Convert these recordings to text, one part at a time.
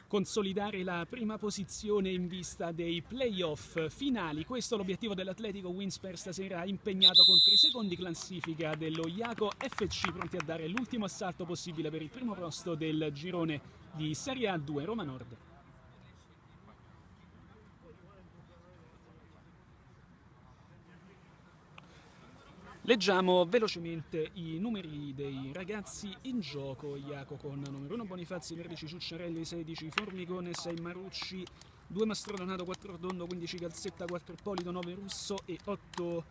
Consolidare la prima posizione in vista dei playoff finali. Questo è l'obiettivo dell'Atletico Winsper stasera, impegnato contro i secondi classifica dello Jaco FC, pronti a dare l'ultimo assalto possibile per il primo posto del girone di Serie A2 Roma Nord. Leggiamo velocemente i numeri dei ragazzi in gioco. Jaco con numero 1 Bonifazzi, 13 Ciucciarelli, 16 Formigone, 6 Marucci, 2 Mastrodonato, 4 Ordondo, 15 Calzetta, 4 Ippolito, 9 Russo e 8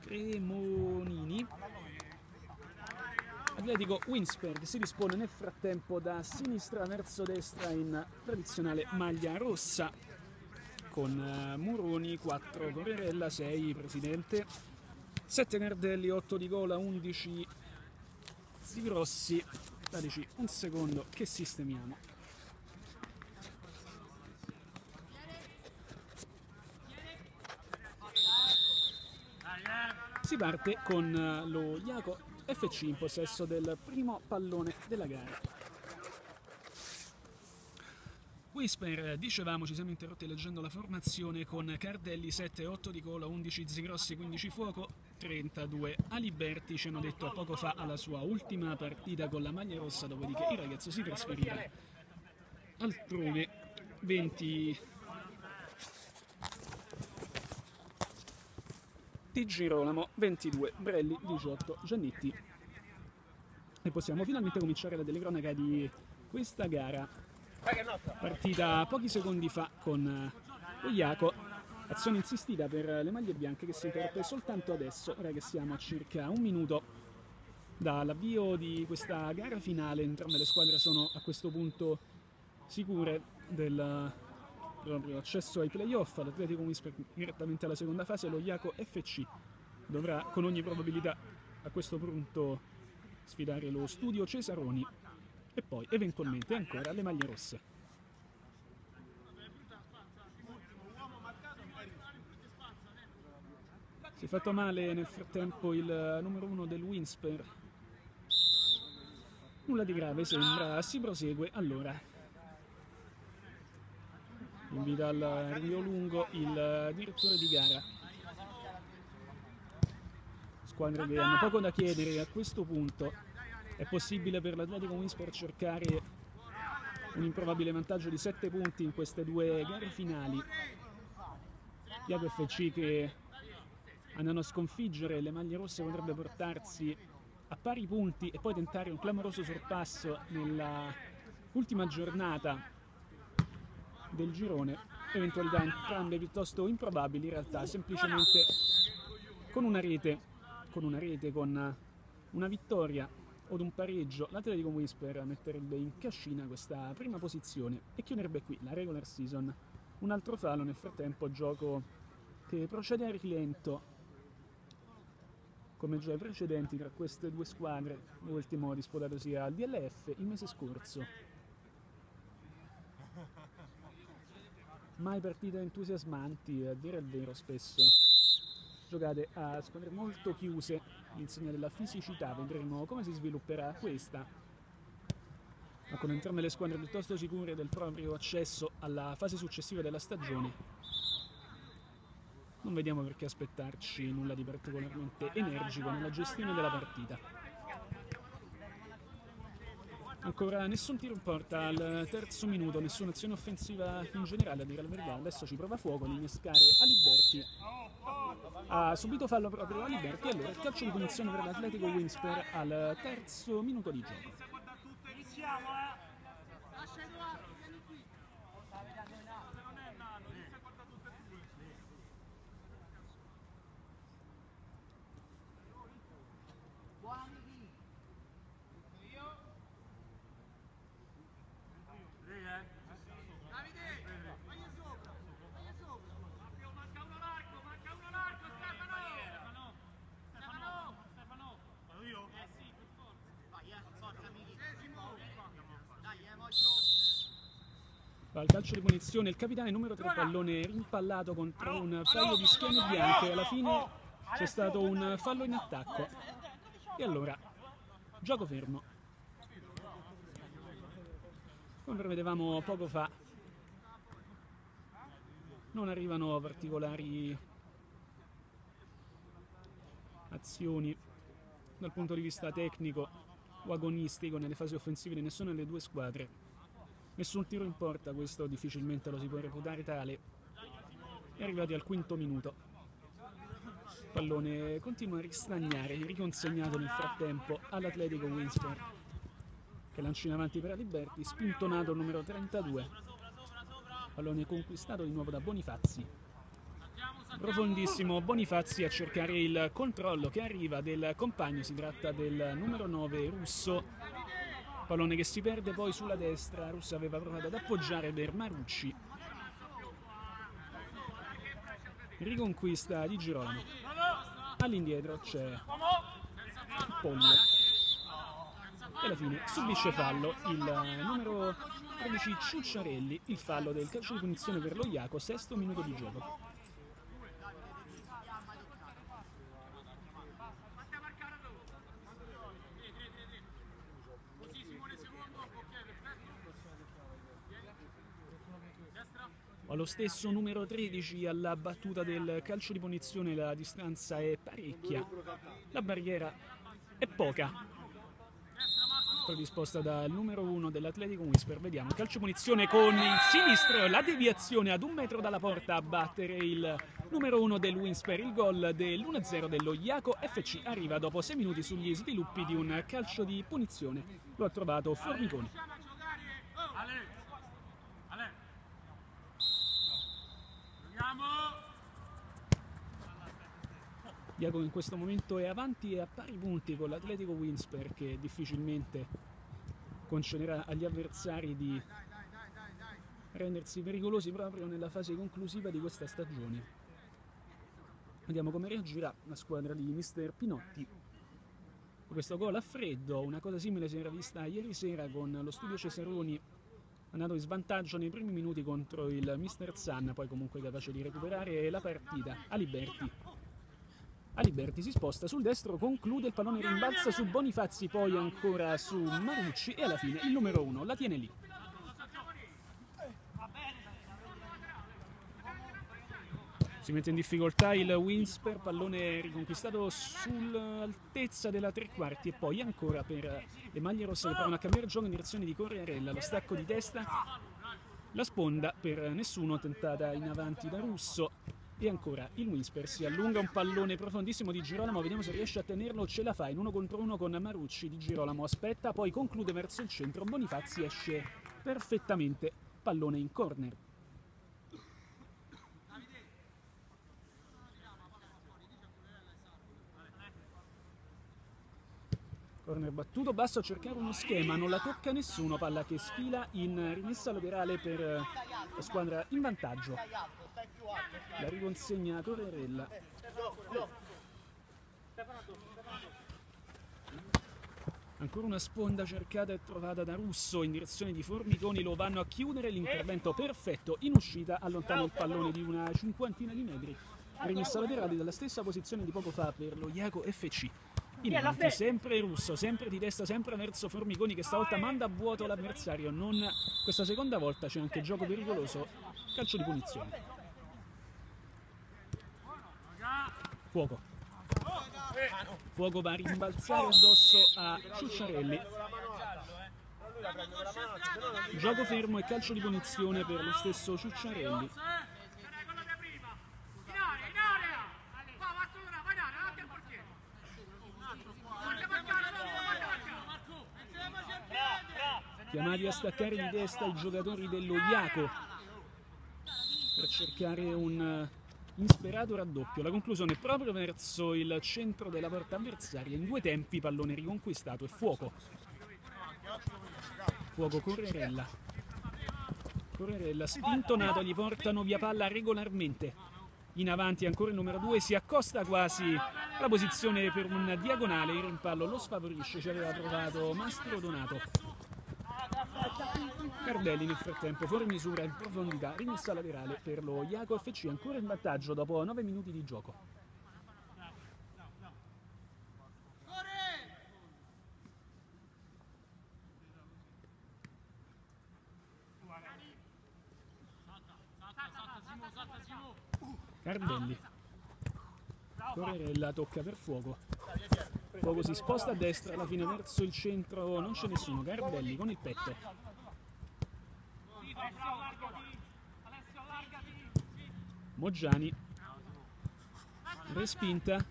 Cremonini. Atletico Winsper si dispone nel frattempo da sinistra verso destra in tradizionale maglia rossa, con Muroni, 4 Correrella, 6 Presidente, 7 Nardelli, 8 Di Gola, 11 Zigrossi. Dateci un secondo che sistemiamo. Si parte con lo Jaco FC in possesso del primo pallone della gara. Winsper, dicevamo, ci siamo interrotti leggendo la formazione con Cardelli 7, 8 Di Gola, 11 Zigrossi, 15 Fuoco, 32 Aliberti. Ci hanno detto poco fa alla sua ultima partita con la maglia rossa, dopodiché il ragazzo si trasferirà altrove. 20 Di Girolamo, 22 Brelli, 18 Giannitti. E possiamo finalmente cominciare la telecronaca di questa gara, partita pochi secondi fa con lo Jaco. Azione insistita per le maglie bianche che si interrompe soltanto adesso, ora che siamo a circa un minuto dall'avvio di questa gara finale. Entrambe le squadre sono a questo punto sicure del proprio accesso ai playoff. L'Atletico Winsper direttamente alla seconda fase, lo Jaco FC dovrà con ogni probabilità a questo punto sfidare lo Studio Cesaroni e poi eventualmente ancora le maglie rosse. Si è fatto male nel frattempo il numero 1 del Winsper. Nulla di grave sembra, si prosegue allora. Invita al rinvio lungo il direttore di gara. Squadre che hanno poco da chiedere a questo punto. È possibile per l'Atletico Winsper cercare un improbabile vantaggio di 7 punti in queste due gare finali. Jaco FC, che andando a sconfiggere le maglie rosse, potrebbe portarsi a pari punti e poi tentare un clamoroso sorpasso nella ultima giornata del girone. Eventualità entrambe piuttosto improbabili in realtà, semplicemente con una rete, con una vittoria o un pareggio l'Atletico Winsper metterebbe in cascina questa prima posizione e chiuderebbe qui la regular season. Un altro fallo nel frattempo, gioco che procede a rilento come già i precedenti tra queste due squadre, l'ultimo disputatosi al DLF il mese scorso. Mai partite entusiasmanti, a dire il vero, spesso giocate a squadre molto chiuse, l'insegna della fisicità. Vedremo come si svilupperà questa, ma con entrambe le squadre piuttosto sicure del proprio accesso alla fase successiva della stagione. Non vediamo perché aspettarci nulla di particolarmente energico nella gestione della partita. Ancora nessun tiro in porta al terzo minuto, nessuna azione offensiva in generale, a dire la verità. Adesso ci prova Fuoco ad innescare Aliberti. Ha subito fallo proprio Aliberti, e allora il calcio di punizione per l'Atletico Winsper al terzo minuto di gioco. Va al calcio di punizione il capitano numero 3, pallone rimpallato contro un paio di schiene bianche. Alla fine c'è stato un fallo in attacco e allora gioco fermo. Come prevedevamo poco fa, non arrivano particolari azioni dal punto di vista tecnico o agonistico nelle fasi offensive di nessuna delle due squadre. Nessun tiro in porta, questo difficilmente lo si può reputare tale. È arrivati al quinto minuto. Il pallone continua a ristagnare, riconsegnato nel frattempo all'Atletico Winsper, che lancia in avanti per Aliberti, spintonato il numero 32. Pallone conquistato di nuovo da Bonifazzi. Profondissimo Bonifazzi a cercare il controllo che arriva del compagno, si tratta del numero 9 Russo. Pallone che si perde poi sulla destra, Russo aveva provato ad appoggiare per Marucci. Riconquista di Girolamo. All'indietro c'è Poglio. E alla fine subisce fallo il numero 13 Ciucciarelli, il fallo del calcio di punizione per lo Iaco, sesto minuto di gioco. Allo stesso numero 13 alla battuta del calcio di punizione la distanza è parecchia, la barriera è poca, predisposta dal numero 1 dell'Atletico Winsper. Vediamo il calcio di punizione con il sinistro, la deviazione ad 1 metro dalla porta a battere il numero 1 del Winsper. Il gol dell'1-0 dello Iaco FC arriva dopo 6 minuti sugli sviluppi di un calcio di punizione. Lo ha trovato Formiconi. Iaco in questo momento è avanti e a pari punti con l'Atletico Winsper, che difficilmente concederà agli avversari di rendersi pericolosi proprio nella fase conclusiva di questa stagione. Vediamo come reagirà la squadra di mister Pinotti. Questo gol a freddo, una cosa simile si era vista ieri sera con lo Studio Cesaroni andato in svantaggio nei primi minuti contro il mister Zanna, poi comunque capace di recuperare la partita. Aliberti si sposta sul destro, conclude, il pallone rimbalza su Bonifazzi, poi ancora su Marucci e alla fine il numero 1 la tiene lì. Si mette in difficoltà il Winsper, pallone riconquistato sull'altezza della tre quarti e poi ancora per le maglie rosse che provano a cambiare gioco in direzione di Corriarella, lo stacco di testa, la sponda per nessuno tentata in avanti da Russo. E ancora il Winsper si allunga, un pallone profondissimo di Girolamo, vediamo se riesce a tenerlo, ce la fa in 1 contro 1 con Marucci. Di Girolamo aspetta, poi conclude verso il centro, Bonifazzi esce perfettamente, pallone in corner. Corner battuto, basso a cercare uno schema, non la tocca nessuno, palla che sfila in rimessa laterale per la squadra in vantaggio. La riconsegna a Corriarella. Ancora una sponda cercata e trovata da Russo in direzione di Formiconi, lo vanno a chiudere, l'intervento perfetto in uscita, allontana il pallone di una cinquantina di metri. Rimessa laterale dalla stessa posizione di poco fa per lo Iaco FC. In avanti sempre Russo, sempre di testa, sempre verso Formiconi, che stavolta manda a vuoto l'avversario. Questa seconda volta c'è anche gioco pericoloso, calcio di punizione. Fuoco va a rimbalzare addosso a Ciucciarelli. Gioco fermo e calcio di punizione per lo stesso Ciucciarelli. Chiamati a staccare di testa i giocatori dello Iaco per cercare un insperato raddoppio. La conclusione proprio verso il centro della porta avversaria. In 2 tempi, pallone riconquistato e fuoco. Corriarella. Corriarella spintonato, gli portano via palla regolarmente. In avanti ancora il numero 2, si accosta quasi la posizione per un diagonale. Il rimpallo lo sfavorisce, ci aveva provato Mastro Donato. Cardelli nel frattempo fuori misura in profondità, rimessa laterale per lo Iaco FC, ancora in vantaggio dopo 9 minuti di gioco. Cardelli, Corerella tocca per Fuoco. Fuoco si sposta a destra, alla fine verso il centro non c'è nessuno. Cardelli con il petto. Moggiani, respinta,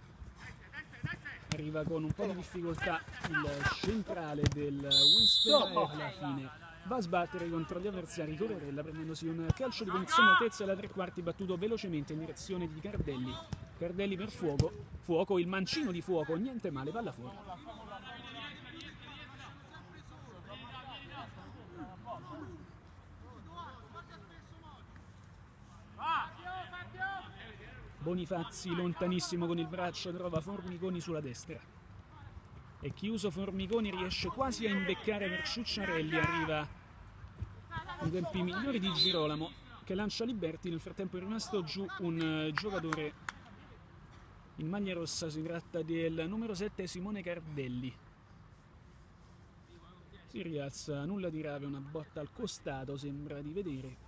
arriva con un po' di difficoltà il centrale del Winsper e alla fine va a sbattere contro gli avversari. Corerella prendendosi un calcio di punizione altezza alla 3/4 battuto velocemente in direzione di Cardelli. Cardelli per Fuoco, Fuoco, il mancino di Fuoco, niente male, palla fuori. Bonifazzi lontanissimo con il braccio, trova Formiconi sulla destra. È chiuso Formiconi, riesce quasi a imbeccare per Ciucciarelli, arriva in tempi migliori di Girolamo che lancia Liberti. Nel frattempo è rimasto giù un giocatore in maglia rossa, si tratta del numero 7 Simone Cardelli. Si rialza, nulla di grave, una botta al costato sembra di vedere.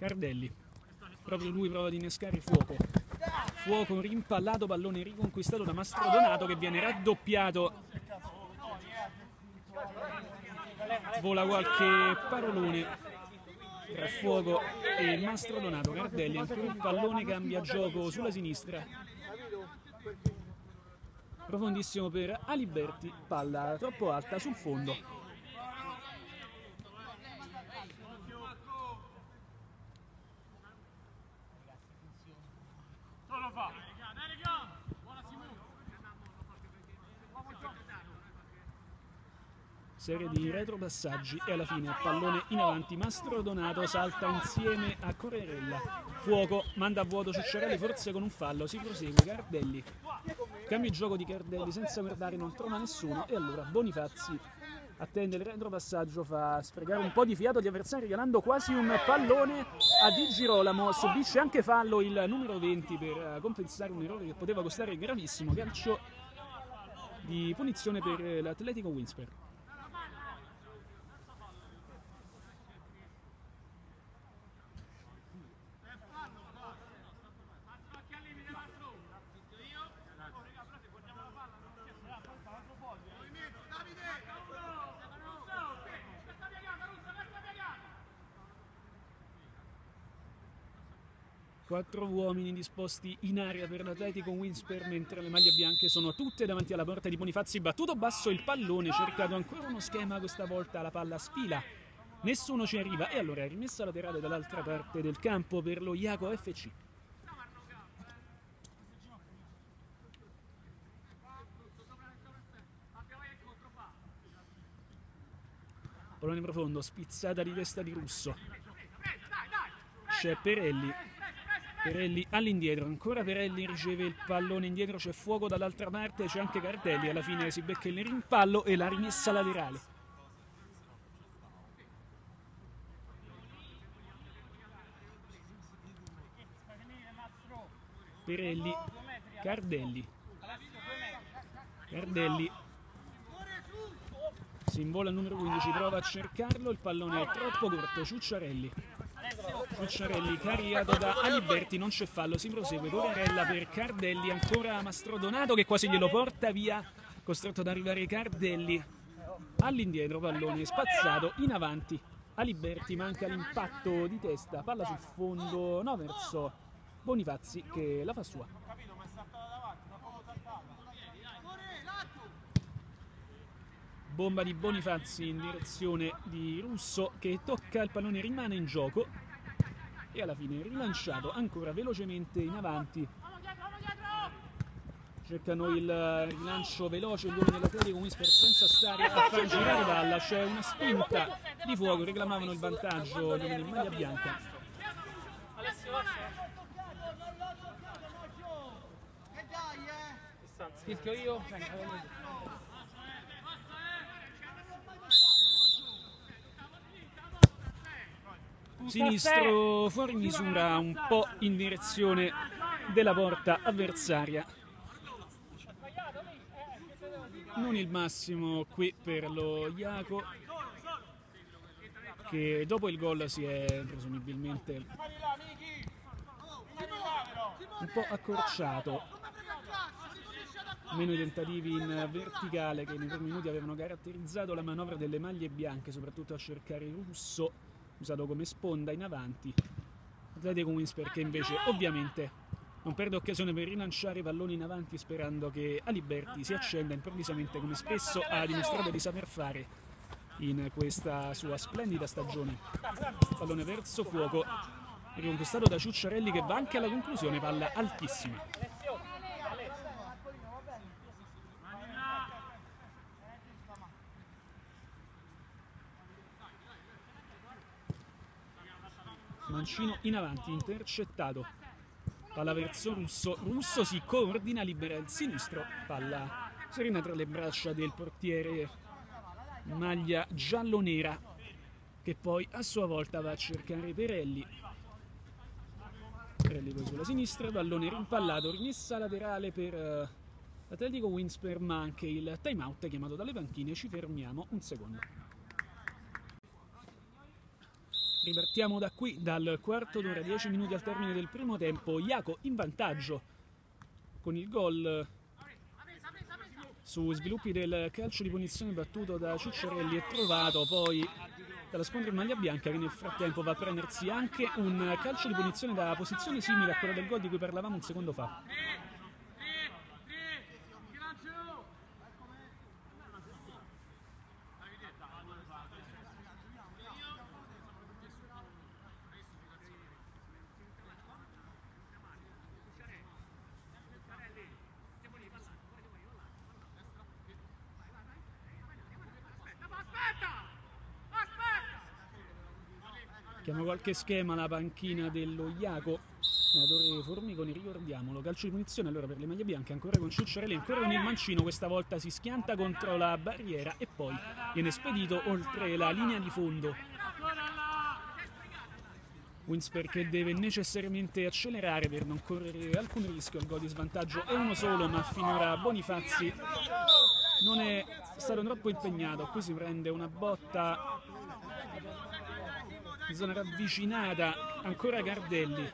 Cardelli, proprio lui prova ad innescare Fuoco. Fuoco rimpallato, pallone riconquistato da Mastrodonato che viene raddoppiato. Vola qualche parolone tra Fuoco e Mastrodonato. Cardelli, ancora il pallone, cambia gioco sulla sinistra. Profondissimo per Aliberti, palla troppo alta sul fondo. Serie di retropassaggi e alla fine pallone in avanti. Mastrodonato salta insieme a Corerella. Fuoco manda a vuoto Ciucciarelli, forse con un fallo. Si prosegue. Cardelli, cambio gioco di Cardelli senza guardare, non trova nessuno e allora Bonifazzi attende il retropassaggio, fa sprecare un po' di fiato agli avversari regalando quasi un pallone a Di Girolamo. Subisce anche fallo il numero 20 per compensare un errore che poteva costare gravissimo. Calcio di punizione per l'Atletico Winsper. Quattro uomini disposti in area per l'Atletico Winsper, mentre le maglie bianche sono tutte davanti alla porta di Bonifazzi. Battuto basso il pallone, cercato ancora uno schema, questa volta la palla sfila, nessuno ci arriva e allora è rimessa laterale dall'altra parte del campo per lo Iaco FC. Pallone profondo, spizzata di testa di Russo. C'è Perelli. Perelli all'indietro, ancora Perelli riceve il pallone indietro, c'è Fuoco dall'altra parte, c'è anche Cardelli, alla fine si becca il rimpallo e la rimessa laterale. Perelli, Cardelli. Cardelli si invola il numero 15, prova a cercarlo, il pallone è troppo corto. Ciucciarelli. Ciucciarelli caricato da Aliberti, non c'è fallo, si prosegue. Corerella per Cardelli, ancora Mastrodonato che quasi glielo porta via, costretto ad arrivare Cardelli all'indietro, pallone spazzato in avanti. Aliberti, manca l'impatto di testa, palla sul fondo, no, verso Bonifazzi che la fa sua. Bomba di Bonifazzi in direzione di Russo che tocca il pallone, rimane in gioco e alla fine rilanciato ancora velocemente in avanti. cercano il rilancio veloce gli uomini dell'Atletico Whisper senza stare a far girare palla, c'è una spinta di fuoco, reclamavano il vantaggio gli uomini in maglia bianca. Fischio io. Sinistro fuori misura, un po' in direzione della porta avversaria. Non il massimo qui per lo Iaco, che dopo il gol si è presumibilmente un po' accorciato. Meno i tentativi in verticale che nei primi minuti avevano caratterizzato la manovra delle maglie bianche, soprattutto a cercare Russo, usato come sponda in avanti. Atletico Whisper che invece ovviamente non perde occasione per rilanciare i palloni in avanti, sperando che Aliberti si accenda improvvisamente, come spesso ha dimostrato di saper fare in questa sua splendida stagione. Pallone verso fuoco, riconquistato da Ciucciarelli, che va anche alla conclusione, palla altissima. Mancino in avanti, intercettato, palla verso Russo, Russo si coordina, libera il sinistro, palla serena tra le braccia del portiere maglia giallo-nera, che poi a sua volta va a cercare Perelli. Perelli poi sulla sinistra, pallone rimpallato, rimessa laterale per l'Atletico Whisper, ma anche il time out chiamato dalle panchine. Ci fermiamo un secondo. Ripartiamo da qui, dal quarto d'ora, 10 minuti al termine del primo tempo. Iaco in vantaggio con il gol su sviluppi del calcio di punizione battuto da Ciucciarelli e trovato poi dalla squadra in maglia bianca, che nel frattempo va a prendersi anche un calcio di punizione da posizione simile a quella del gol di cui parlavamo un secondo fa. Chiama qualche schema la panchina dello Iaco, allenatore Formigoni, ricordiamolo. Calcio di punizione allora per le maglie bianche, ancora con Ciucciarelli, ancora con il mancino, questa volta si schianta contro la barriera e poi viene spedito oltre la linea di fondo. Whisper che deve necessariamente accelerare per non correre alcun rischio. Il gol di svantaggio è uno solo, ma finora Bonifazzi non è stato troppo impegnato. Qui si prende una botta in zona ravvicinata, ancora Gardelli,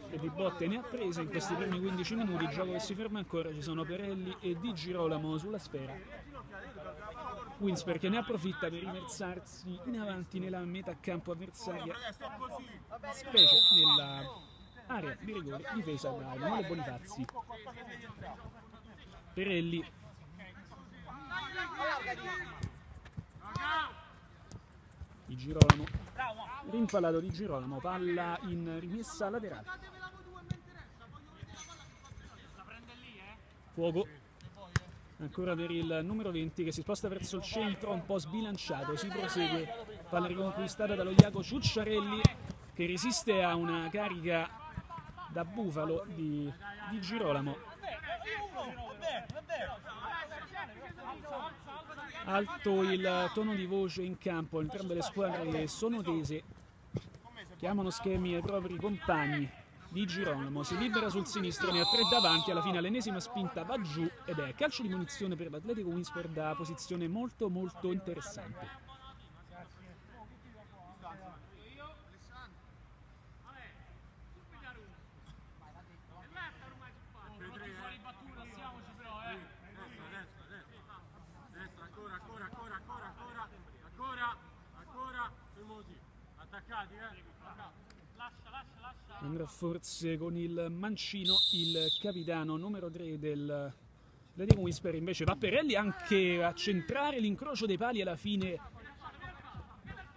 che di botte ne ha prese in questi primi 15 minuti. Il gioco che si ferma ancora, ci sono Perelli e Di Girolamo sulla sfera. Whisper che ne approfitta per riversarsi in avanti nella metà campo avversaria, specie nella area di rigore difesa da Emanuele Bonifazzi. Perelli, Di Girolamo, rimpallato Di Girolamo, palla in rimessa laterale. Fuoco ancora per il numero 20 che si sposta verso il centro, un po' sbilanciato, si prosegue, palla riconquistata dallo Iaco. Ciucciarelli che resiste a una carica da bufalo di Girolamo. Alto il tono di voce in campo, entrambe le squadre sono tese, chiamano schemi ai propri compagni. Di Girolamo si libera sul sinistro, ne ha 3 davanti, alla fine l'ennesima spinta va giù ed è calcio di punizione per l'Atletico Whisper da posizione molto molto interessante. Andrà forse con il mancino il capitano numero 3 del Atletico Whisper, invece va Perelli anche a centrare l'incrocio dei pali alla fine.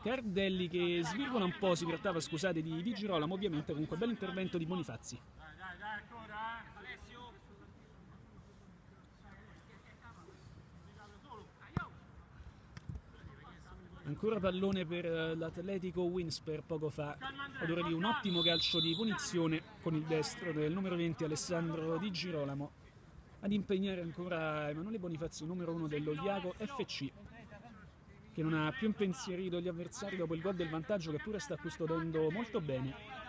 Gardelli che svirgola un po', si trattava, scusate, di Girolamo ovviamente, comunque bel intervento di Bonifazzi. Ancora pallone per l'Atletico Winsper poco fa, ad ora di un ottimo calcio di punizione con il destro del numero 20 Alessandro Di Girolamo ad impegnare ancora Emanuele Bonifazzi, numero 1 dello Iago FC, che non ha più impensierito gli avversari dopo il gol del vantaggio, che pure sta custodendo molto bene.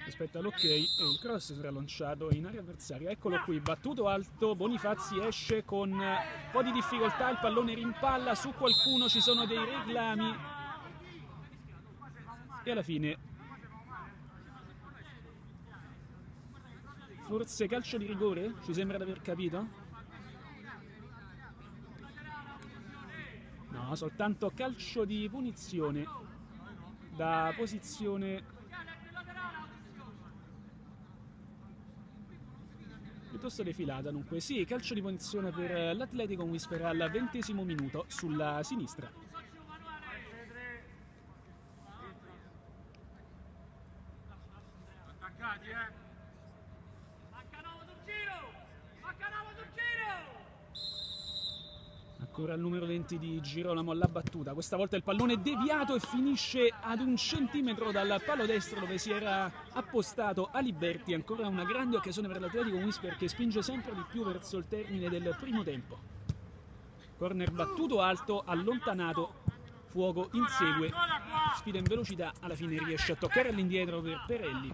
Aspetta l'ok e il cross sarà lanciato in area avversaria. Eccolo qui, battuto alto, Bonifazzi esce con un po' di difficoltà, il pallone rimpalla su qualcuno, ci sono dei reclami e alla fine forse calcio di rigore, ci sembra di aver capito? No, soltanto calcio di punizione da posizione piuttosto defilata. Dunque sì, calcio di punizione per l'Atletico Winsper al 20° minuto sulla sinistra. Ancora il numero 20 di Girolamo alla battuta, questa volta il pallone è deviato e finisce ad 1 centimetro dal palo destro dove si era appostato Aliberti. Ancora una grande occasione per l'Atletico Winsper che spinge sempre di più verso il termine del primo tempo. Corner battuto alto, allontanato, Fuoco insegue, sfida in velocità, alla fine riesce a toccare all'indietro per Perelli.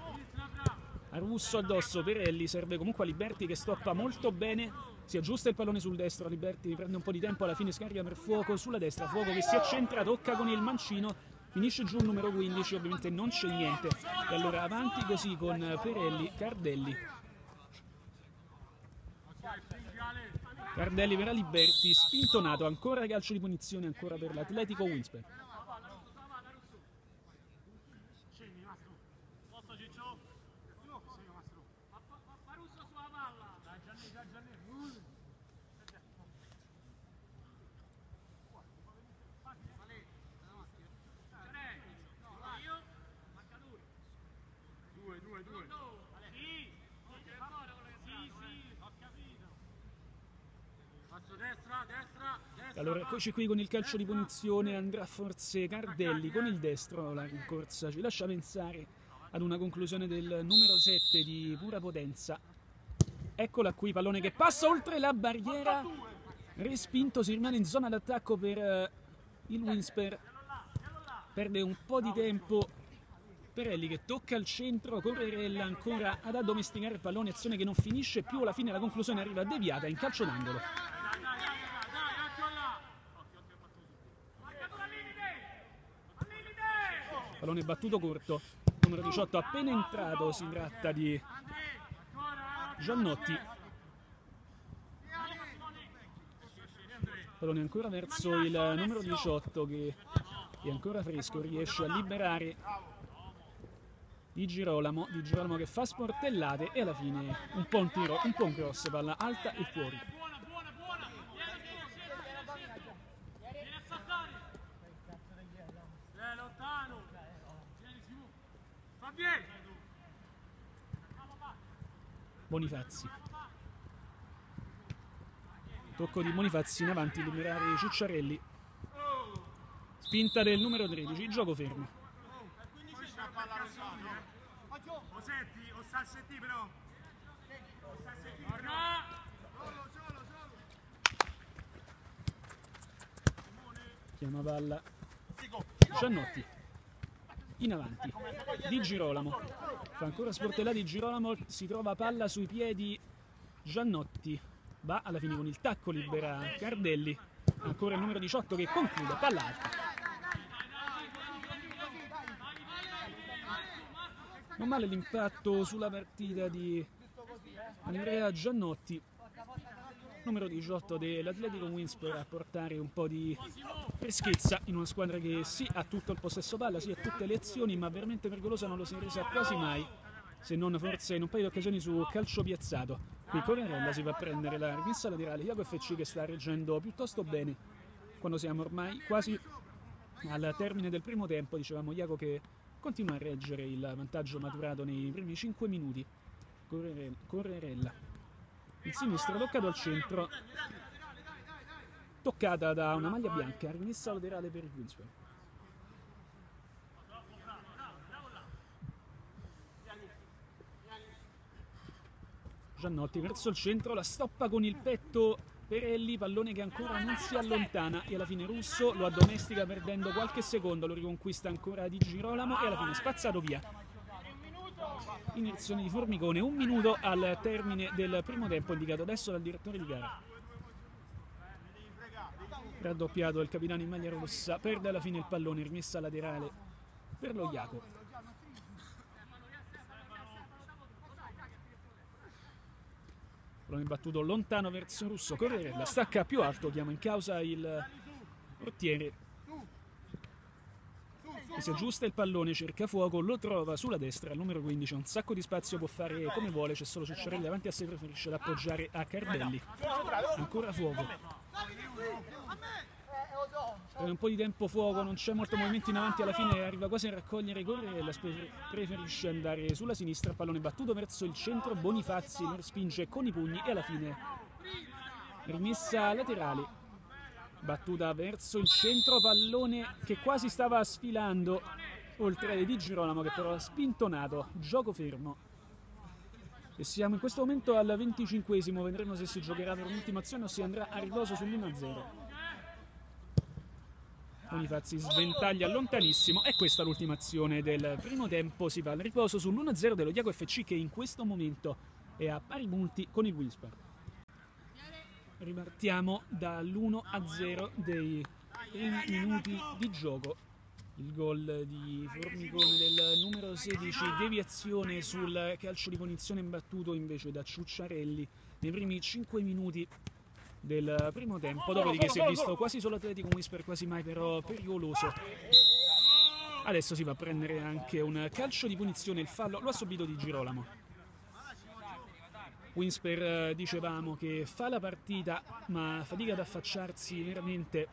A Russo addosso Perelli, serve comunque a Aliberti che stoppa molto bene. Si aggiusta il pallone sul destro, Aliberti prende un po' di tempo, alla fine scarica per Fuoco sulla destra, Fuoco che si accentra, tocca con il mancino, finisce giù il numero 15, ovviamente non c'è niente. E allora avanti così con Perelli, Cardelli. Cardelli per Aliberti, spintonato, ancora calcio di punizione, ancora per l'Atletico Winsper. Allora eccoci qui con il calcio di punizione, andrà forse Cardelli con il destro, la rincorsa ci lascia pensare ad una conclusione del numero 7 di pura potenza. Eccola qui, pallone che passa oltre la barriera, respinto, si rimane in zona d'attacco per il Winsper, perde un po' di tempo Perelli che tocca al centro, Correrella ancora ad addomesticare il pallone, azione che non finisce più, alla fine la conclusione arriva deviata in calcio d'angolo. Pallone battuto corto, numero 18 appena entrato, si tratta di Giannotti. Pallone ancora verso il numero 18 che è ancora fresco, riesce a liberare Di Girolamo che fa sportellate e alla fine un po' un tiro, un po' un cross, palla alta e fuori. Bonifazzi, tocco di Bonifazzi in avanti, liberare Cicciarelli, spinta del numero 13, gioco fermo. Chiama palla Giannotti, in avanti Di Girolamo, fa ancora sportellare Di Girolamo, si trova palla sui piedi Giannotti, va alla fine con il tacco, libera Cardelli, ancora il numero 18 che conclude, palla alta. Non male l'impatto sulla partita di Andrea Giannotti, numero 18 dell'Atletico Winsper, a portare un po' di freschezza in una squadra che sì ha tutto il possesso palla, sì ha tutte le azioni, ma veramente pericolosa non lo si è resa quasi mai, se non forse in un paio di occasioni su calcio piazzato. Qui Correrella si va a prendere la rimessa laterale, Iago FC che sta reggendo piuttosto bene quando siamo ormai quasi al termine del primo tempo. Dicevamo Iago che continua a reggere il vantaggio maturato nei primi 5 minuti. Correrella Il sinistro toccato al centro, toccata da una maglia bianca, rimessa laterale per il Winsper. Giannotti verso il centro, la stoppa con il petto Perelli, pallone che ancora non si allontana e alla fine Russo lo addomestica perdendo qualche secondo, lo riconquista ancora Di Girolamo e alla fine spazzato via. Iniezione di Formigone, 1 minuto al termine del primo tempo indicato adesso dal direttore di gara. Raddoppiato il capitano in maglia rossa, perde alla fine il pallone, rimessa laterale per lo Jaco. Pallone battuto lontano verso Russo, Correrella stacca più alto, chiama in causa il portiere che si aggiusta il pallone, cerca Fuoco, lo trova sulla destra, al numero 15, ha un sacco di spazio, può fare come vuole, c'è solo Cicciarelli davanti a sé, preferisce ad appoggiare a Cardelli. Ancora Fuoco. Per un po' di tempo Fuoco, non c'è molto movimento in avanti, alla fine arriva quasi a raccogliere Corrella, preferisce andare sulla sinistra, pallone battuto verso il centro, Bonifazzi lo respinge con i pugni e alla fine rimessa laterale. Battuta verso il centro, pallone che quasi stava sfilando oltre Di Girolamo che però ha spintonato, gioco fermo. E siamo in questo momento al 25esimo, vedremo se si giocherà per un'ultima azione o si andrà a riposo sull'1-0. Bonifazzi sventaglia lontanissimo e questa è l'ultima azione del primo tempo, si va al riposo sull'1-0 dello Jaco FC che in questo momento è a pari punti con il Winsper. Ripartiamo dall'1-0 dei primi minuti di gioco. Il gol di Formigone del numero 16, deviazione sul calcio di punizione imbattuto invece da Ciucciarelli nei primi 5 minuti del primo tempo, dopodiché si è visto quasi solo Atletico Winsper, quasi mai però pericoloso. Adesso si va a prendere anche un calcio di punizione, il fallo lo ha subito Di Girolamo. Winsper, dicevamo, che fa la partita ma fatica ad affacciarsi veramente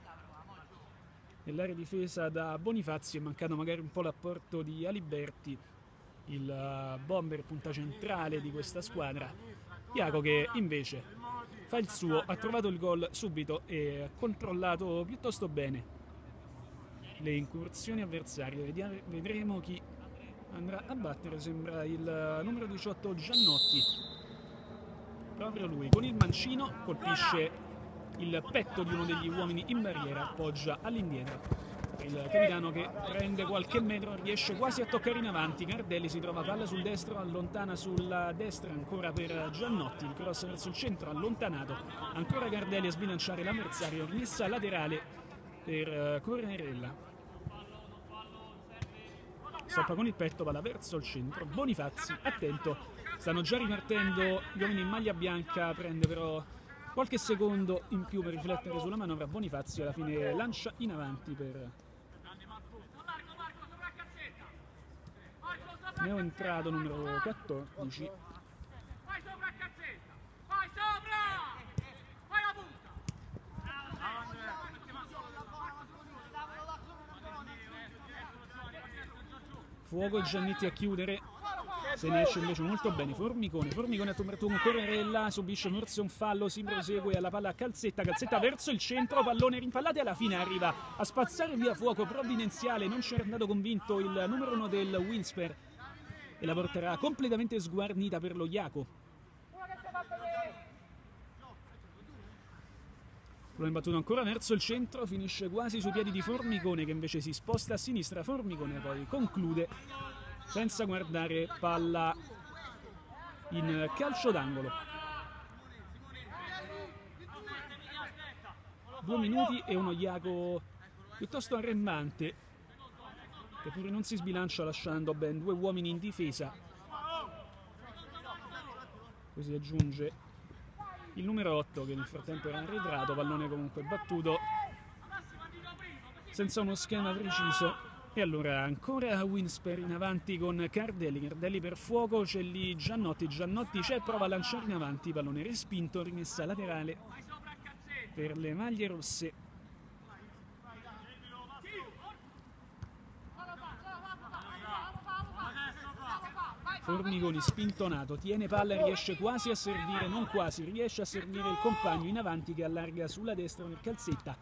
nell'area difesa da Bonifazzi, è mancato magari un po' l'apporto di Aliberti, il bomber punta centrale di questa squadra. Jaco che invece fa il suo, ha trovato il gol subito e ha controllato piuttosto bene le incursioni avversarie. Vedremo chi andrà a battere, sembra il numero 18 Giannotti. Proprio lui, con il mancino, colpisce il petto di uno degli uomini in barriera, appoggia all'indietro. Il capitano che prende qualche metro, riesce quasi a toccare in avanti. Cardelli si trova palla sul destro, allontana sulla destra ancora per Giannotti. Il cross verso il centro, allontanato. Ancora Cardelli a sbilanciare l'avversario, rimessa laterale per Correrella. Stoppa con il petto, palla verso il centro. Bonifazzi, attento. Stanno già ripartendo gli uomini in maglia bianca, prende però qualche secondo in più per riflettere sulla manovra. Bonifazzi alla fine lancia in avanti per neoentrato numero 14. Fuoco e Giannetti a chiudere. Se ne esce invece molto bene Formigone ha toccato con Correrella, subisce forse un fallo, si prosegue alla palla a Calzetta verso il centro, pallone rimpallato e alla fine arriva a spazzare via Fuoco provvidenziale, non c'era andato convinto il numero 1 del Winsper e la porterà completamente sguarnita per lo Jaco. Lo ha imbattuto ancora verso il centro, finisce quasi sui piedi di Formigone che invece si sposta a sinistra. Formigone poi conclude senza guardare, palla in calcio d'angolo. 2 minuti e uno Jaco piuttosto arrembante che pure non si sbilancia lasciando ben 2 uomini in difesa. Poi si aggiunge il numero 8 che nel frattempo era arretrato, pallone comunque battuto senza uno schema preciso. E allora ancora Winsper in avanti con Cardelli per Fuoco, c'è lì Giannotti c'è, prova a lanciare in avanti, pallone respinto, rimessa laterale per le maglie rosse. Formigoni spintonato, tiene palla e riesce quasi a servire, non quasi, riesce a servire il compagno in avanti che allarga sulla destra per Calzetta.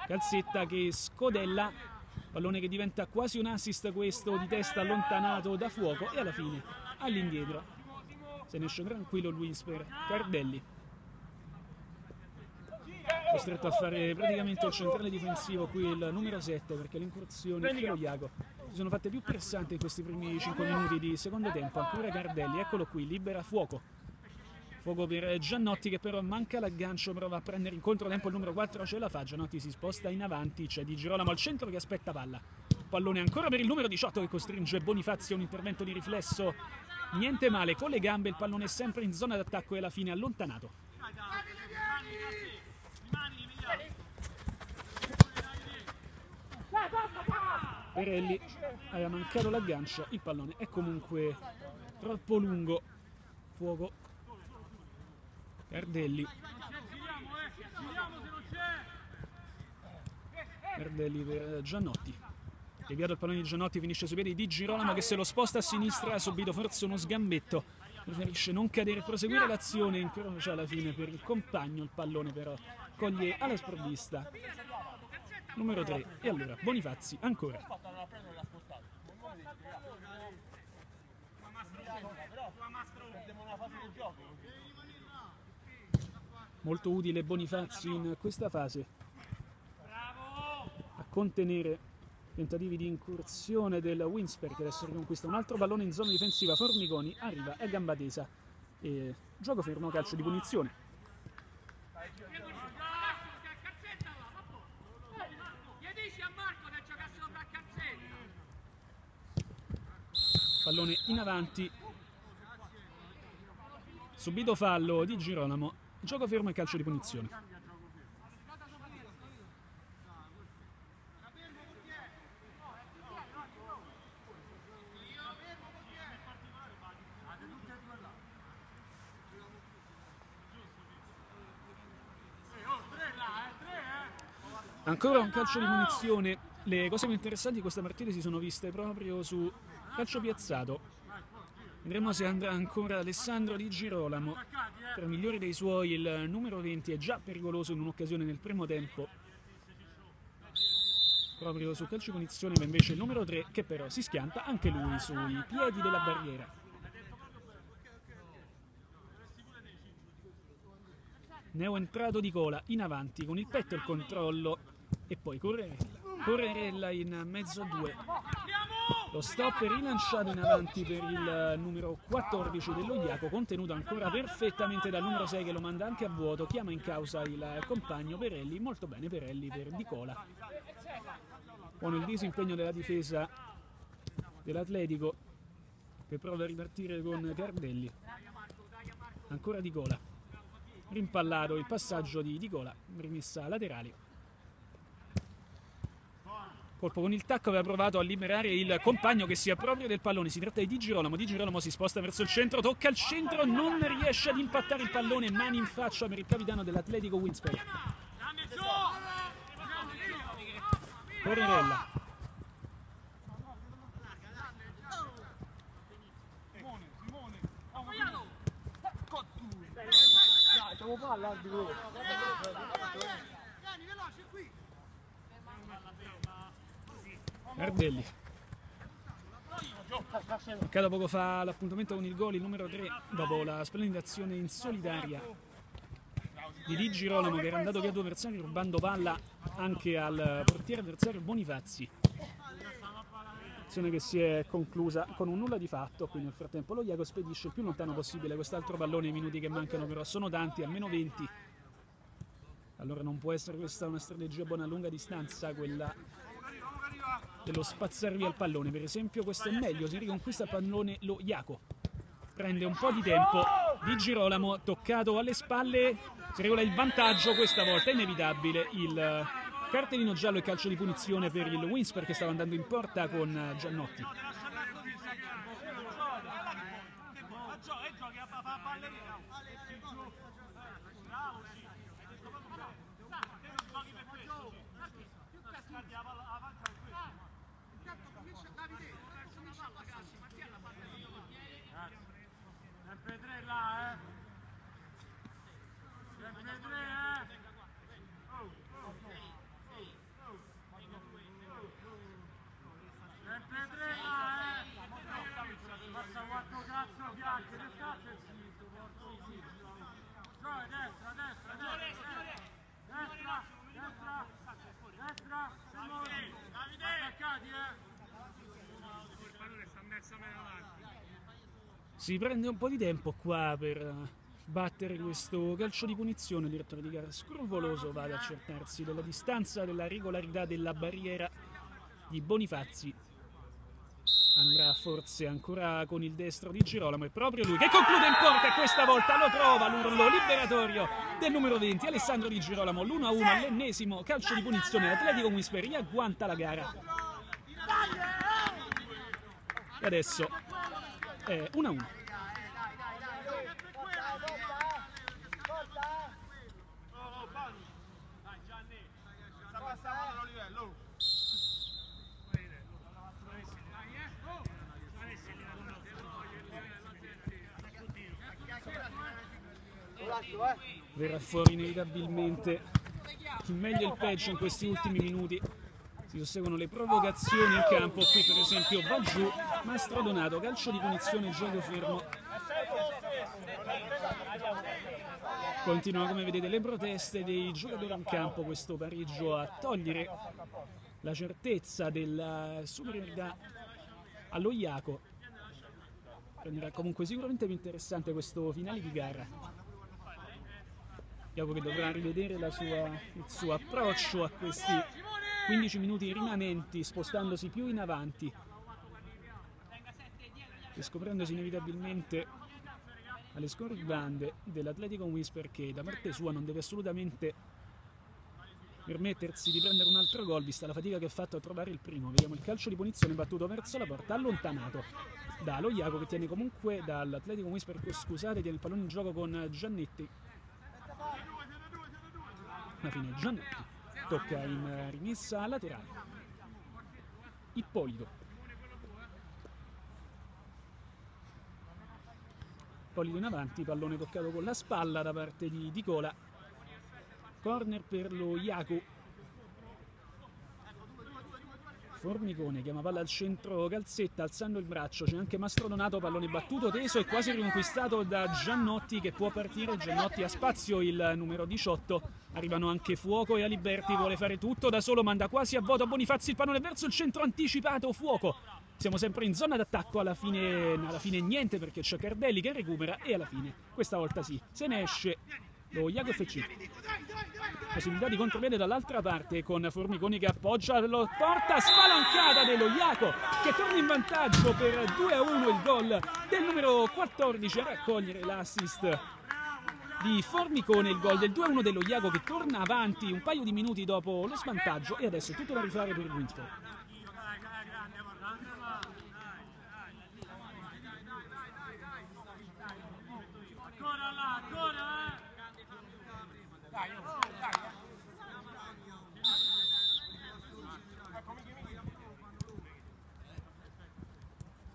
Calzetta che scodella, pallone che diventa quasi un assist questo, di testa allontanato da Fuoco e alla fine all'indietro se ne esce tranquillo Luis per Cardelli. Costretto a fare praticamente il centrale difensivo qui il numero 7 perché le incursioni dello Iago si sono fatte più pressanti in questi primi 5 minuti di secondo tempo. Ancora Cardelli, eccolo qui, libera Fuoco. Fuoco per Giannotti che però manca l'aggancio, prova a prendere in controtempo il numero 4, ce la fa, Giannotti si sposta in avanti, c'è Di Girolamo al centro che aspetta palla. Pallone ancora per il numero 18 che costringe Bonifazzi a un intervento di riflesso, niente male, con le gambe il pallone è sempre in zona d'attacco e alla fine allontanato. Perelli aveva mancato l'aggancio, il pallone è comunque troppo lungo. Fuoco, Cardelli per Giannotti, deviato il pallone di Giannotti, finisce sui piedi di Girolamo che se lo sposta a sinistra, ha subito forse uno sgambetto, preferisce non cadere, proseguire l'azione, incrocia alla fine per il compagno, il pallone però coglie alla sprovvista numero 3 e allora Bonifazzi ancora. Molto utile Bonifazzi in questa fase a contenere tentativi di incursione del Winsper che adesso riconquista un altro pallone in zona difensiva. Formigoni arriva a gamba tesa e gioco fermo, calcio di punizione. Pallone in avanti, subito fallo di Girolamo, gioco fermo e calcio di punizione. Ancora un calcio di punizione. Le cose più interessanti di questa partita si sono viste proprio su calcio piazzato. Vedremo se andrà ancora Alessandro Di Girolamo. Tra i migliori dei suoi il numero 20 è già pericoloso in un'occasione nel primo tempo. Proprio su calcio di punizione ma invece il numero 3 che però si schianta anche lui sui piedi della barriera. Neo entrato di Cola in avanti con il petto e il controllo e poi Correrella in mezzo a due. Lo stop è rilanciato in avanti per il numero 14 dello Iaco, contenuto ancora perfettamente dal numero 6 che lo manda anche a vuoto, chiama in causa il compagno Perelli, molto bene Perelli per Di Cola. Buono il disimpegno della difesa dell'Atletico che prova a ripartire con Cardelli. Ancora Di Cola, rimpallato il passaggio di Di Cola, rimessa laterale. Colpo con il tacco, aveva provato a liberare il compagno che si appropria del pallone, si tratta di Di Girolamo si sposta verso il centro, tocca il centro, non riesce ad impattare il pallone, mani in faccia per il capitano dell'Atletico Winsper. Correrella. Cardelli. Mancato poco fa l'appuntamento con il gol il numero 3 dopo la splendida azione in solitaria di Di Girolamo che era andato via due avversari rubando palla anche al portiere avversario Bonifazzi. Azione che si è conclusa con un nulla di fatto. Qui nel frattempo lo Iago spedisce il più lontano possibile quest'altro pallone, i minuti che mancano però sono tanti, almeno 20. Allora non può essere questa una strategia buona a lunga distanza, quella dello spazzare via il pallone. Per esempio questo è meglio, si riconquista il pallone lo Iaco, prende un po' di tempo Di Girolamo, toccato alle spalle, si regola il vantaggio, questa volta è inevitabile il cartellino giallo e calcio di punizione per il Winsper che stava andando in porta con Giannotti. Si prende un po' di tempo qua per battere questo calcio di punizione. Il direttore di gara scrupoloso va ad accertarsi della distanza, della regolarità della barriera di Bonifazzi. Andrà forse ancora con il destro di Girolamo, è proprio lui che conclude in porta e questa volta lo trova l'urlo liberatorio del numero 20 Alessandro Di Girolamo. L'1-1 all'ennesimo calcio di punizione. L'Atletico Winsper riagguanta la gara e adesso è 1-1. Verrà fuori inevitabilmente il meglio e il peggio in questi ultimi minuti. Si susseguono le provocazioni in campo. Qui per esempio va giù Mastrodonato, calcio di punizione, gioco fermo. Continua, come vedete, le proteste dei giocatori in campo. Questo pareggio a togliere la certezza della superiorità allo Iaco. Renderà comunque sicuramente più interessante questo finale di gara. Iaco che dovrà rivedere il suo approccio a questi 15 minuti rimanenti, spostandosi più in avanti e scoprendosi inevitabilmente alle scorribande dell'Atletico Winsper, che da parte sua non deve assolutamente permettersi di prendere un altro gol vista la fatica che ha fatto a trovare il primo. Vediamo il calcio di punizione battuto verso la porta, allontanato da lo Iaco, che tiene comunque dall'Atletico Winsper, scusate, tiene il pallone in gioco con Giannetti. Alla fine Giannetti tocca in rimessa laterale. Ippolito in avanti, pallone toccato con la spalla da parte di Nicola. Corner per lo Iaco. Formicone chiama palla al centro, Calzetta alzando il braccio, c'è anche Mastrodonato, pallone battuto, teso e quasi riconquistato da Giannotti, che può partire. Giannotti ha spazio, il numero 18, arrivano anche Fuoco e Aliberti, vuole fare tutto da solo, manda quasi a vuoto Bonifazzi, il pallone verso il centro anticipato, Fuoco. Siamo sempre in zona d'attacco, alla fine niente perché c'è Cardelli che recupera e alla fine, questa volta sì, se ne esce lo Iaco FC. Possibilità di contropiede dall'altra parte con Formiconi che appoggia, lo porta, spalancata dello Iaco che torna in vantaggio per 2-1, il gol del numero 14 a raccogliere l'assist di Formicone, il gol del 2-1 dello Iaco che torna avanti un paio di minuti dopo lo svantaggio e adesso è tutto da rifare per il Winsper.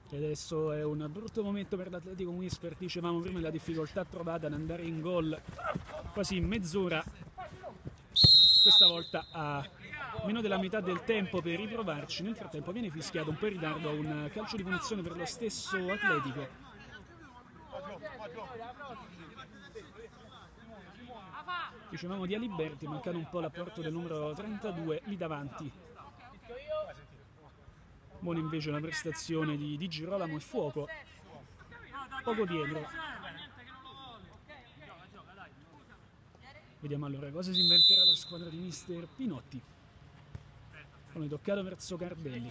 E adesso è un brutto momento per l'Atletico Winsper, dicevamo prima la difficoltà trovata ad andare in gol quasi in mezz'ora, questa volta a meno della metà del tempo per riprovarci. Nel frattempo viene fischiato un po' in ritardo un calcio di punizione per lo stesso Atletico. Dicevamo di Aliberti, mancato un po' l'apporto del numero 32 lì davanti. Buona invece la prestazione di Girolamo e Fuoco poco dietro. Vediamo allora cosa si inventerà la squadra di mister Pinotti. Pallone toccato verso Cardelli,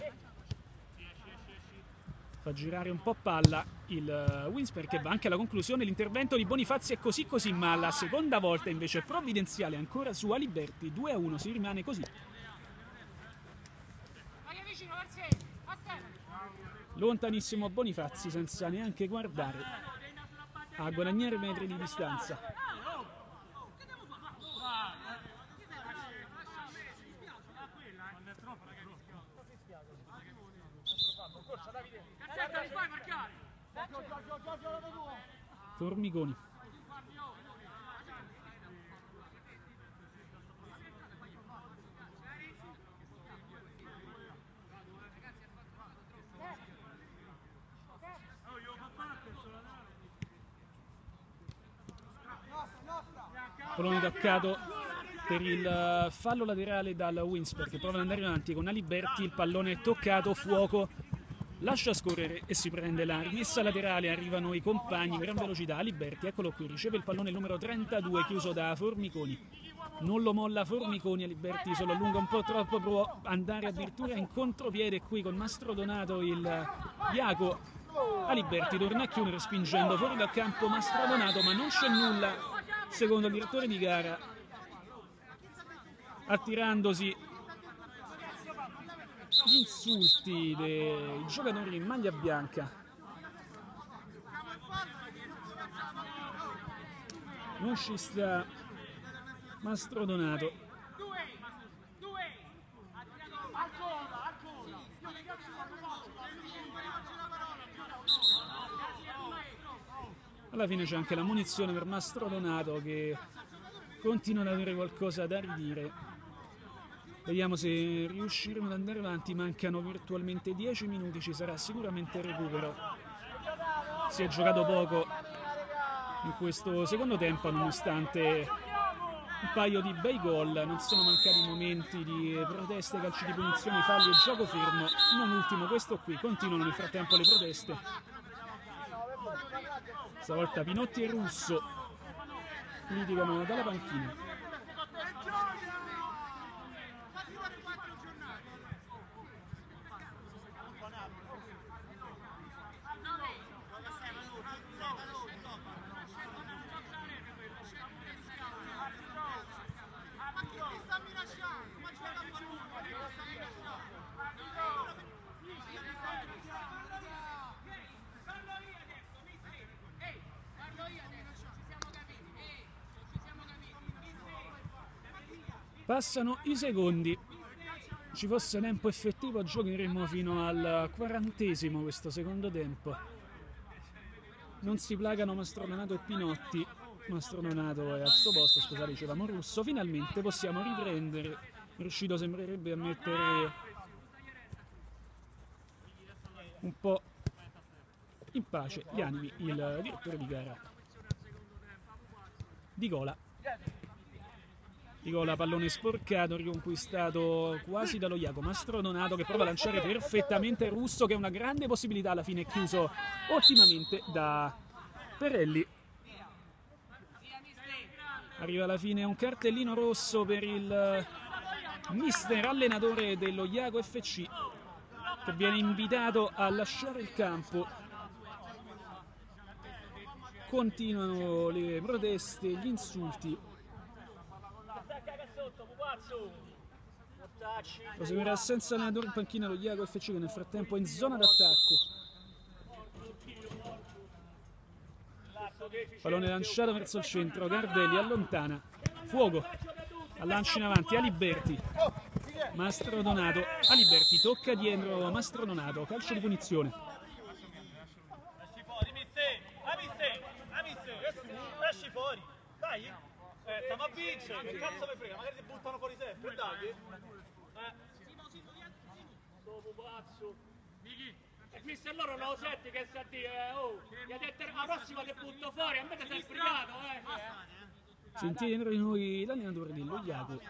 fa girare un po' palla il Winsper che va anche alla conclusione. L'intervento di Bonifazzi è così, ma la seconda volta invece provvidenziale ancora su Aliberti. 2-1, si rimane così. Lontanissimo Bonifazzi senza neanche guardare a guadagnare metri di distanza. Formiconi. Pallone toccato per il fallo laterale dal Winsper che prova ad andare avanti con Aliberti, il pallone toccato, Fuoco lascia scorrere e si prende la rimessa laterale, arrivano i compagni in gran velocità. Aliberti, eccolo qui, riceve il pallone il numero 32 chiuso da Formiconi, non lo molla Formiconi. Aliberti se lo allunga un po' troppo, può andare addirittura in contropiede qui con Mastrodonato il Iaco. Aliberti torna a chiudere spingendo fuori dal campo Mastrodonato, ma non c'è nulla secondo il direttore di gara, attirandosi gli insulti dei giocatori in maglia bianca. Non ci sta Mastrodonato. Alla fine c'è anche la munizione per Mastrodonato, che continua ad avere qualcosa da ridire. Vediamo se riusciremo ad andare avanti. Mancano virtualmente 10 minuti, ci sarà sicuramente il recupero. Si è giocato poco in questo secondo tempo, nonostante un paio di bei gol. Non sono mancati momenti di proteste, calci di punizione, falli e gioco fermo. Non ultimo questo qui. Continuano nel frattempo le proteste. Stavolta Pinotti e Russo litigano dalla panchina. Passano i secondi, ci fosse tempo effettivo giocheremo fino al 40° questo secondo tempo. Non si placano Mastrodonato e Pinotti. Mastrodonato è al suo posto, scusate, dicevamo Russo. Finalmente possiamo riprendere. È riuscito, sembrerebbe, a mettere un po' in pace gli animi il direttore di gara. Di Gola, pallone sporcato, riconquistato quasi dallo Iaco. Mastrodonato che prova a lanciare perfettamente Russo, che è una grande possibilità, alla fine chiuso ottimamente da Perelli. Arriva alla fine un cartellino rosso per il mister allenatore dello Iaco FC, che viene invitato a lasciare il campo. Continuano le proteste, gli insulti. Proseguirà senza allenatore in panchina lo Iaco FC, che nel frattempo è in zona d'attacco. Pallone lanciato verso il centro, Gardelli allontana, fuoco, lancio in avanti, Aliberti, Mastrodonato, Aliberti tocca dietro Mastrodonato, calcio di punizione. Esci fuori, dai, stiamo a vincere, che cazzo mi frega, magari ti buttano fuori sempre, dai. Dopo pazzo. E mister loro non lo senti che sta a dire, oh, gli ha detto la prossima ti butto fuori, a me ti sei sbrigato, Sentite dentro di noi l'allenatore dello Iaco.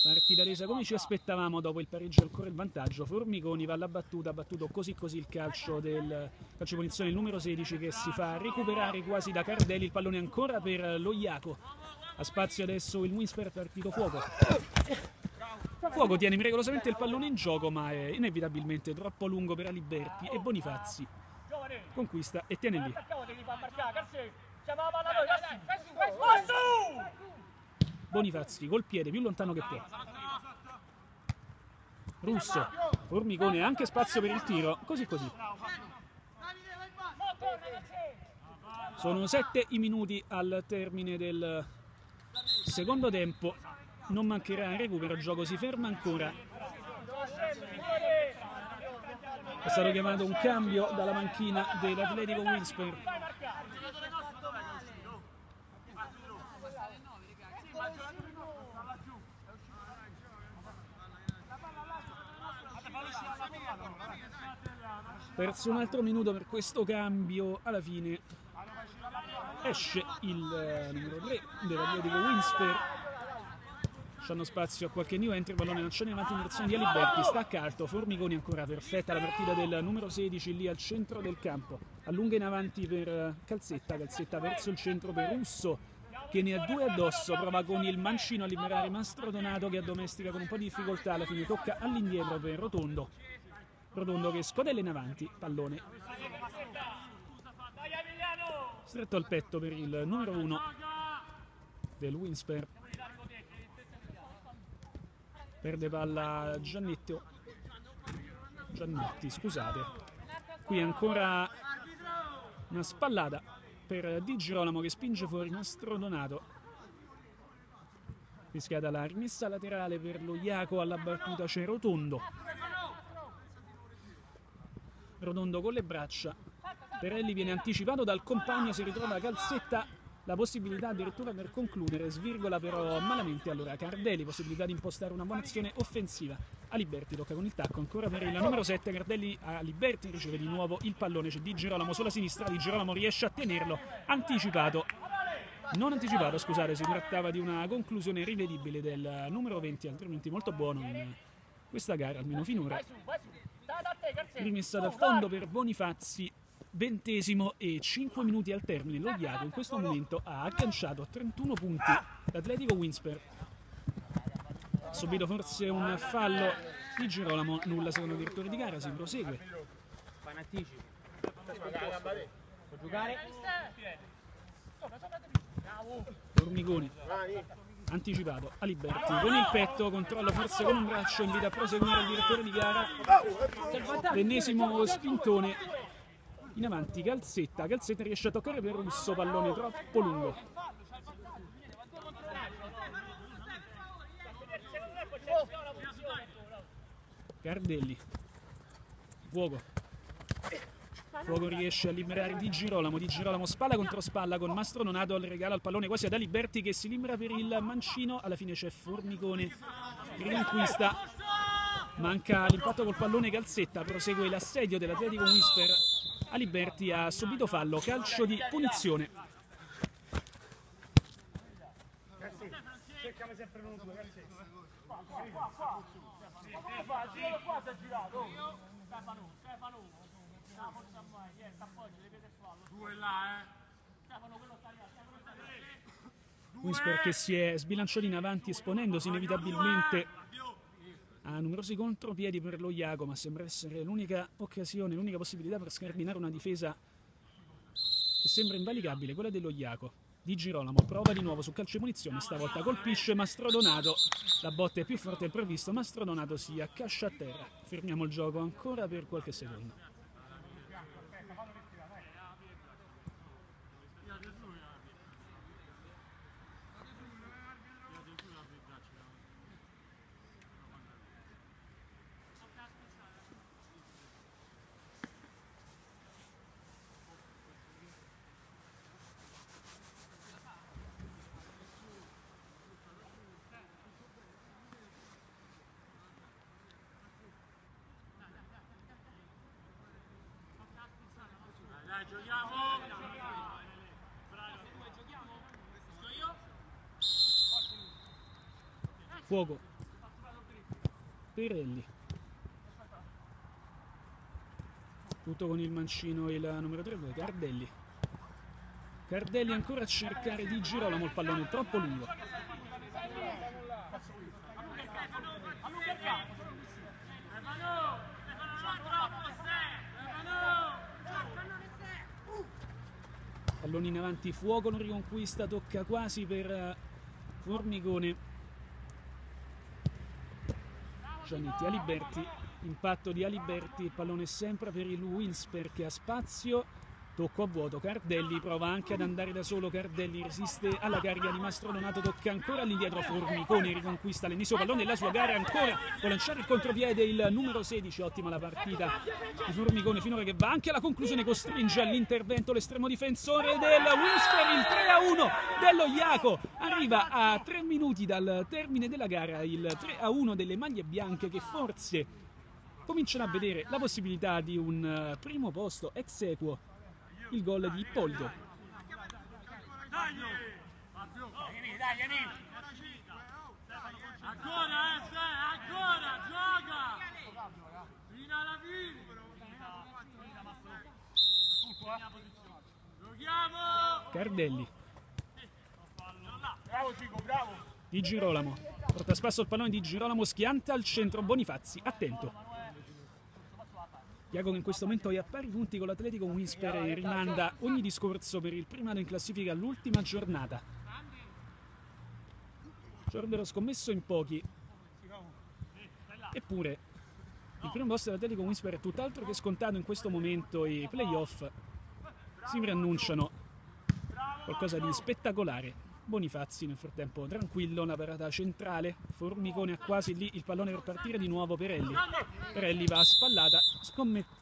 Partita resa come ci aspettavamo, dopo il pareggio ancora il vantaggio. Formiconi va alla battuta, ha battuto così il calcio del calcio punizione, il numero 16, che si fa recuperare quasi da Cardelli. Il pallone ancora per lo Iaco. A spazio adesso il Winsper, partito fuoco. Fuoco tiene miracolosamente il pallone in gioco, ma è inevitabilmente troppo lungo per Aliberti, e Bonifazzi conquista e tiene lì. Bonifazzi col piede più lontano che può. Russo, Formicone, anche spazio per il tiro, così. Sono 7 i minuti al termine del secondo tempo. Non mancherà il recupero, il gioco si ferma ancora. È stato chiamato un cambio dalla panchina dell'Atletico Winsper. Perso un altro minuto per questo cambio. Alla fine esce il numero 3 dell'Atletico Winsper. lasciando spazio a qualche new entry, pallone lanciato in avanti in direzione di Aliberti, stacca alto, Formigoni ancora, perfetta la partita del numero 16 lì al centro del campo, allunga in avanti per Calzetta, Calzetta verso il centro per Russo, che ne ha due addosso, prova con il mancino a liberare Mastrodonato che addomestica con un po' di difficoltà, alla fine tocca all'indietro per Rotondo, Rotondo che scodella in avanti, pallone stretto al petto per il numero 1 del Winsper, perde palla Giannetti, scusate, qui ancora una spallata per Di Girolamo che spinge fuori Mastrodonato, rischiata la rimessa laterale per lo Iaco, alla battuta c'è Rotondo, Rotondo con le braccia, Perelli viene anticipato dal compagno, si ritrova Calzetta, la possibilità addirittura per concludere, svirgola però malamente allora Cardelli, possibilità di impostare una buona azione offensiva. Aliberti tocca con il tacco, ancora per il numero 7, Cardelli, Aliberti riceve di nuovo il pallone, c'è Di Girolamo sulla sinistra, Di Girolamo riesce a tenerlo, non anticipato, scusate, si trattava di una conclusione rivedibile del numero 20, altrimenti molto buono in questa gara, almeno finora. Rimessa dal fondo per Bonifazzi, 20° e 5 minuti al termine, lo Iaco in questo momento ha agganciato a 31 punti l'Atletico Winsper. Ha subito forse un fallo di Girolamo, nulla secondo il direttore di gara, si prosegue. Può giocare? Formigoni anticipato, Aliberti con il petto, controllo forse con un braccio, invita a proseguire il direttore di gara, l'ennesimo spintone in avanti Calzetta, Calzetta riesce a toccare per Russo, pallone troppo lungo. Cardelli, Fuoco riesce a liberare Di Girolamo, Di Girolamo spalla contro spalla con Mastrodonato, al regalo al pallone quasi ad Aliberti che si libera per il mancino, alla fine c'è Formigone che riconquista, manca l'impatto col pallone Calzetta, prosegue l'assedio dell'Atletico Winsper, Aliberti ha subito fallo, calcio di punizione. Winsper che si è sbilanciato in avanti esponendosi inevitabilmente a numerosi contropiedi per lo Iaco, ma sembra essere l'unica occasione, l'unica possibilità per scardinare una difesa che sembra invalicabile, quella dello Iaco. Di Girolamo prova di nuovo su calcio e munizione, stavolta colpisce Mastrodonato, la botta è più forte del previsto, Mastrodonato si accascia a terra. Fermiamo il gioco ancora per qualche secondo. Fuoco, Perelli, tutto con il mancino il numero 3, Cardelli. Cardelli ancora a cercare Di Girolamo, il pallone troppo lungo. Pallone in avanti, Fuoco non riconquista, tocca quasi per Formigone. Giannetti, Aliberti, impatto di Aliberti, il pallone sempre per il Winsper che ha spazio, tocco a vuoto, Cardelli prova anche ad andare da solo, Cardelli resiste alla carica di Mastrodonato, tocca ancora all'indietro, Formigone riconquista l'ennesimo pallone della sua gara, ancora può lanciare il contropiede il numero 16, ottima la partita di Formigone finora che va anche alla conclusione, costringe all'intervento l'estremo difensore del Winsper, il 3-1 dello Iaco, arriva a 3 minuti dal termine della gara, il 3-1 delle maglie bianche che forse cominciano a vedere la possibilità di un primo posto ex equo. Il gol di Ippolito. Ancora, ancora, gioca! Fino alla fine! Giochiamo! Cardelli. Bravo Cico, bravo! Di Girolamo. Porta a spasso il pallone di Girolamo, schianta al centro Bonifazzi, attento. Iago che in questo momento è a pari punti con l'Atletico Whisper e rimanda ogni discorso per il primato in classifica all'ultima giornata. Ci avrebbero scommesso in pochi. Eppure il primo posto dell'Atletico Whisper è tutt'altro che scontato in questo momento e i playoff si preannunciano qualcosa di spettacolare. Bonifazzi nel frattempo tranquillo, una parata centrale, Formicone ha quasi lì il pallone per partire di nuovo Perelli. Perelli va a spallata,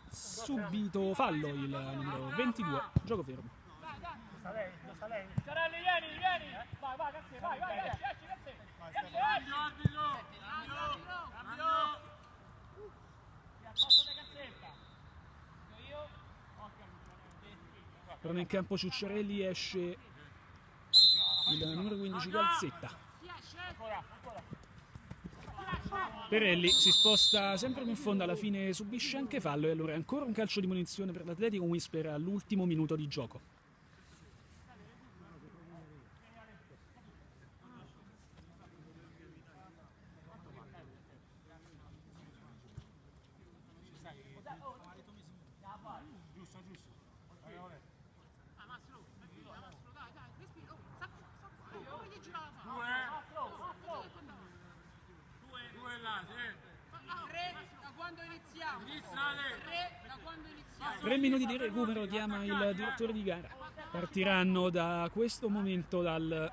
subito fallo il numero 22, gioco fermo. Carelli, vieni! Vai, Cazzi, vai! Torna in campo Ciucciarelli, esce il numero 15 Calzetta. Perelli si sposta sempre più in fondo, alla fine subisce anche fallo e allora ancora un calcio di punizione per l'Atletico Whisper all'ultimo minuto di gioco. Tre minuti di recupero, chiama il direttore di gara. Partiranno da questo momento, dal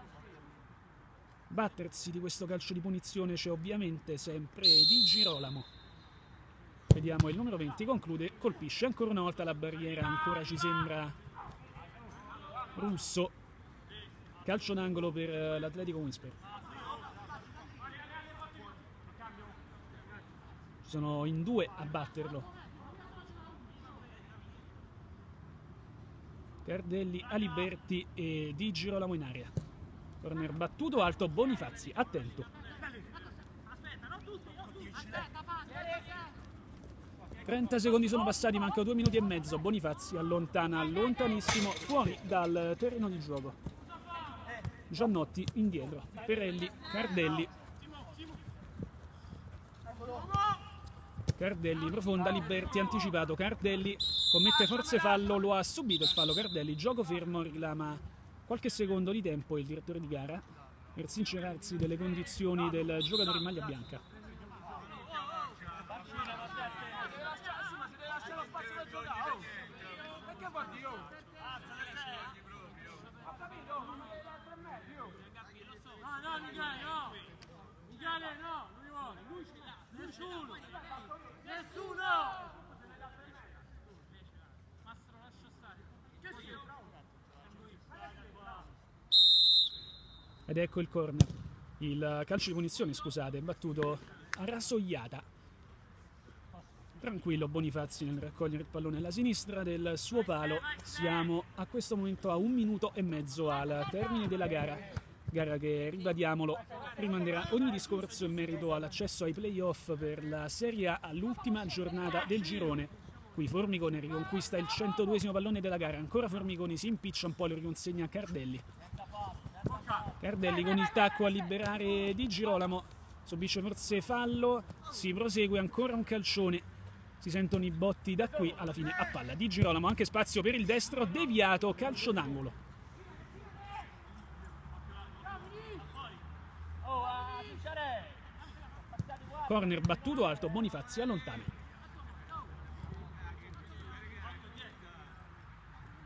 battersi di questo calcio di punizione c'è ovviamente sempre Di Girolamo. Vediamo il numero 20, conclude, colpisce ancora una volta la barriera, ancora ci sembra Russo. Calcio d'angolo per l'Atletico Whisper. Ci sono in due a batterlo. Cardelli, Aliberti e Di Girolamo in area. Corner battuto alto, Bonifazzi, attento. 30 secondi sono passati, mancano 2 minuti e mezzo. Bonifazzi allontana lontanissimo, fuori dal terreno di gioco. Giannotti indietro, Perelli, Cardelli. Cardelli profonda, Liberti anticipato, Cardelli commette forse fallo, lo ha subito il fallo Cardelli, gioco fermo, reclama qualche secondo di tempo il direttore di gara per sincerarsi delle condizioni del giocatore in maglia bianca. Ed ecco il corner, il calcio di punizione, scusate, battuto a rasoiata. Tranquillo Bonifazzi nel raccogliere il pallone alla sinistra del suo palo. Siamo a questo momento a 1 minuto e mezzo al termine della gara che, ribadiamolo, rimanderà ogni discorso in merito all'accesso ai playoff per la Serie A all'ultima giornata del girone. Qui Formicone riconquista il 102esimo pallone della gara, ancora Formicone si impiccia un po', lo riconsegna a Cardelli. Cardelli con il tacco a liberare Di Girolamo, subisce forse fallo, si prosegue, ancora un calcione, si sentono i botti da qui, alla fine a palla Di Girolamo, anche spazio per il destro, deviato, calcio d'angolo. Corner battuto alto, Bonifazzi allontana.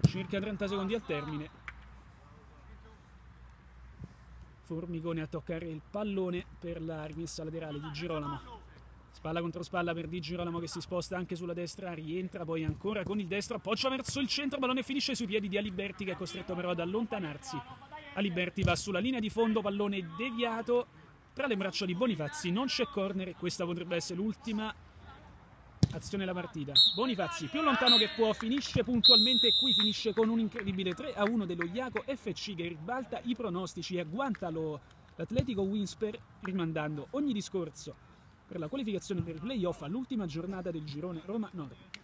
Circa 30 secondi al termine. Formicone a toccare il pallone per la rimessa laterale di Girolamo. Spalla contro spalla per Di Girolamo che si sposta anche sulla destra, rientra poi ancora con il destro, appoggia verso il centro, pallone finisce sui piedi di Aliberti che è costretto però ad allontanarsi. Aliberti va sulla linea di fondo, pallone deviato tra le braccia di Bonifazzi, non c'è corner e questa potrebbe essere l'ultima azione della partita. Bonifazzi più lontano che può, finisce puntualmente e qui finisce con un incredibile 3-1 dello Iago FC che ribalta i pronostici e agguanta la l'Atletico Winsper rimandando ogni discorso per la qualificazione per i playoff all'ultima giornata del girone Roma Nord.